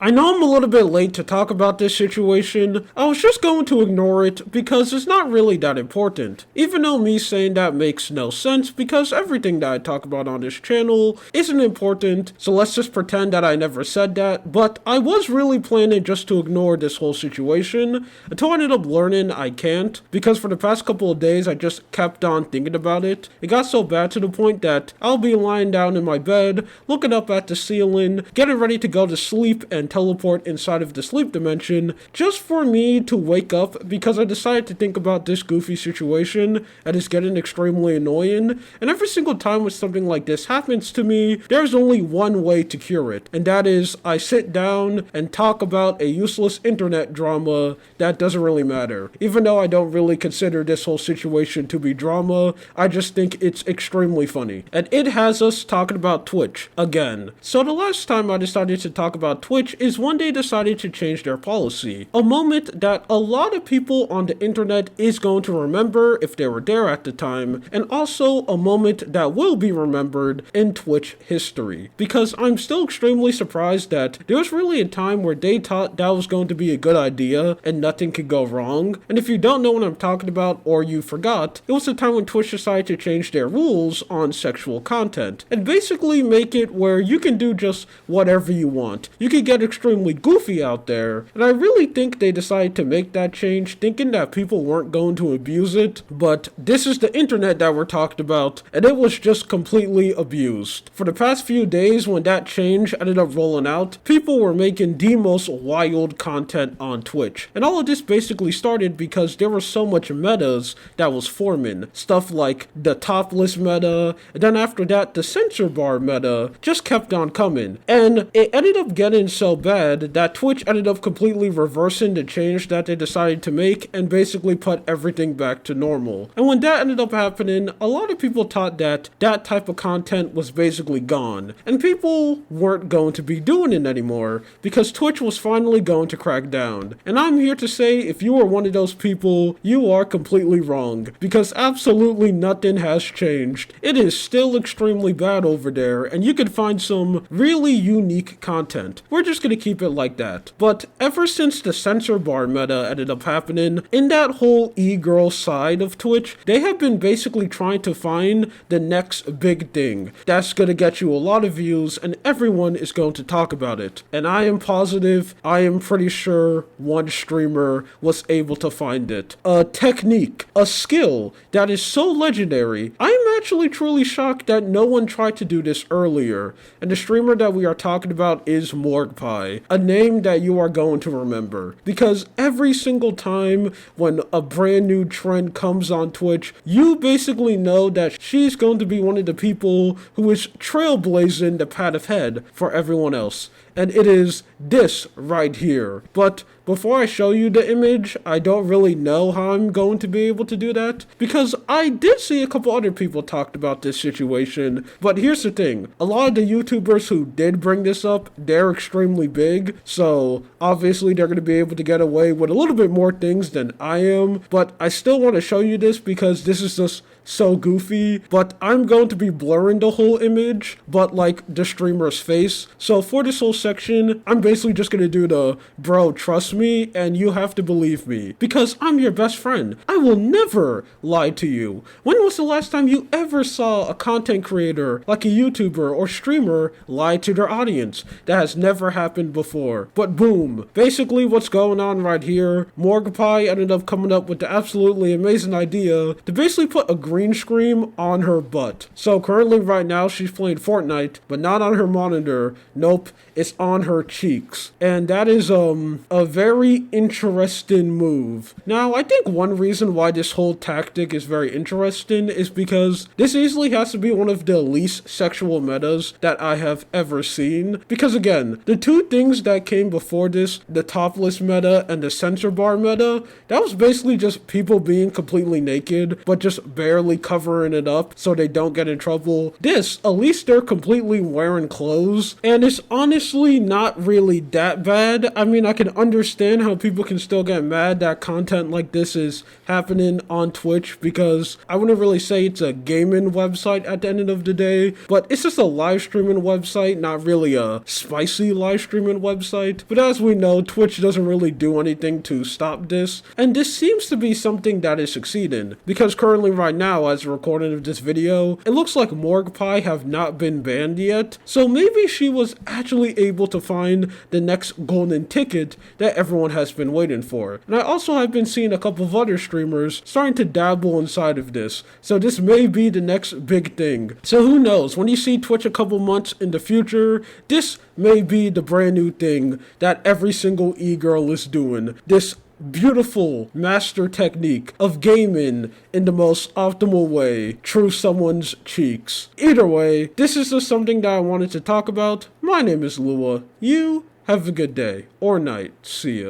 I know I'm a little bit late to talk about this situation. I was just going to ignore it because it's not really that important. Even though me saying that makes no sense because everything that I talk about on this channel isn't important, so let's just pretend that I never said that. But I was really planning just to ignore this whole situation until I ended up learning I can't, because for the past couple of days I just kept on thinking about it. It got so bad to the point that I'll be lying down in my bed, looking up at the ceiling, getting ready to go to sleep and teleport inside of the sleep dimension just for me to wake up because I decided to think about this goofy situation and it's getting extremely annoying. And every single time when something like this happens to me, there's only one way to cure it, and that is I sit down and talk about a useless internet drama that doesn't really matter. Even though I don't really consider this whole situation to be drama, I just think it's extremely funny. And it has us talking about Twitch again. So the last time I decided to talk about Twitch is when they decided to change their policy. A moment that a lot of people on the internet is going to remember if they were there at the time, and also a moment that will be remembered in Twitch history. Because I'm still extremely surprised that there was really a time where they thought that was going to be a good idea and nothing could go wrong. And if you don't know what I'm talking about or you forgot, it was the time when Twitch decided to change their rules on sexual content and basically make it where you can do just whatever you want. You can get extremely goofy out there, and I really think they decided to make that change thinking that people weren't going to abuse it, but this is the internet that we're talking about, and it was just completely abused. For the past few days when that change ended up rolling out, people were making the most wild content on Twitch, and all of this basically started because there were so much metas that was forming. Stuff like the topless meta, and then after that the censor bar meta just kept on coming, and it ended up getting so bad that Twitch ended up completely reversing the change that they decided to make and basically put everything back to normal. And when that ended up happening, a lot of people thought that that type of content was basically gone, and people weren't going to be doing it anymore because Twitch was finally going to crack down. And I'm here to say, if you are one of those people, you are completely wrong, because absolutely nothing has changed. It is still extremely bad over there, and you can find some really unique content. We're just gonna keep it like that. But ever since the censor bar meta ended up happening, in that whole e-girl side of Twitch, they have been basically trying to find the next big thing that's gonna get you a lot of views and everyone is going to talk about it. And I am positive, I am pretty sure one streamer was able to find it. A technique, a skill that is so legendary. I am actually truly shocked that no one tried to do this earlier. And the streamer that we are talking about is Morgpie, a name that you are going to remember. Because every single time when a brand new trend comes on Twitch, you basically know that she's going to be one of the people who is trailblazing the path ahead for everyone else. And it is this right here. But before I show you the image, I don't really know how I'm going to be able to do that, because I did see a couple other people talked about this situation. But here's the thing, a lot of the YouTubers who did bring this up, they're extremely big, so obviously they're going to be able to get away with a little bit more things than I am. But I still want to show you this because this is just so goofy. But I'm going to be blurring the whole image, but like the streamer's face. So for this whole section, I'm basically just gonna do the bro, trust me, and you have to believe me, because I'm your best friend. I will never lie to you. When was the last time you ever saw a content creator, like a YouTuber or streamer, lie to their audience? That has never happened before. But boom, basically what's going on right here, Morgpie ended up coming up with the absolutely amazing idea to basically put a green screen on her butt. So currently right now she's playing Fortnite, but not on her monitor. Nope, it's on her cheeks. And that is a very interesting move. Now, I think one reason why this whole tactic is very interesting is because this easily has to be one of the least sexual metas that I have ever seen. Because again, the two things that came before this, the topless meta and the censor bar meta, that was basically just people being completely naked, but just barely barely covering it up so they don't get in trouble. This, at least they're completely wearing clothes, and it's honestly not really that bad. I mean, I can understand how people can still get mad that content like this is happening on Twitch, because I wouldn't really say it's a gaming website at the end of the day, but it's just a live streaming website, not really a spicy live streaming website. But as we know, Twitch doesn't really do anything to stop this, and this seems to be something that is succeeding, because currently right now, as a recording of this video, it looks like Morgpie have not been banned yet, so maybe she was actually able to find the next golden ticket that everyone has been waiting for. And I also have been seeing a couple of other streamers starting to dabble inside of this, so this may be the next big thing. So who knows, when you see Twitch a couple months in the future, this may be the brand new thing that every single e-girl is doing. This beautiful master technique of gaming in the most optimal way through someone's cheeks. Either way, this is just something that I wanted to talk about. My name is Lua. You have a good day or night. See ya.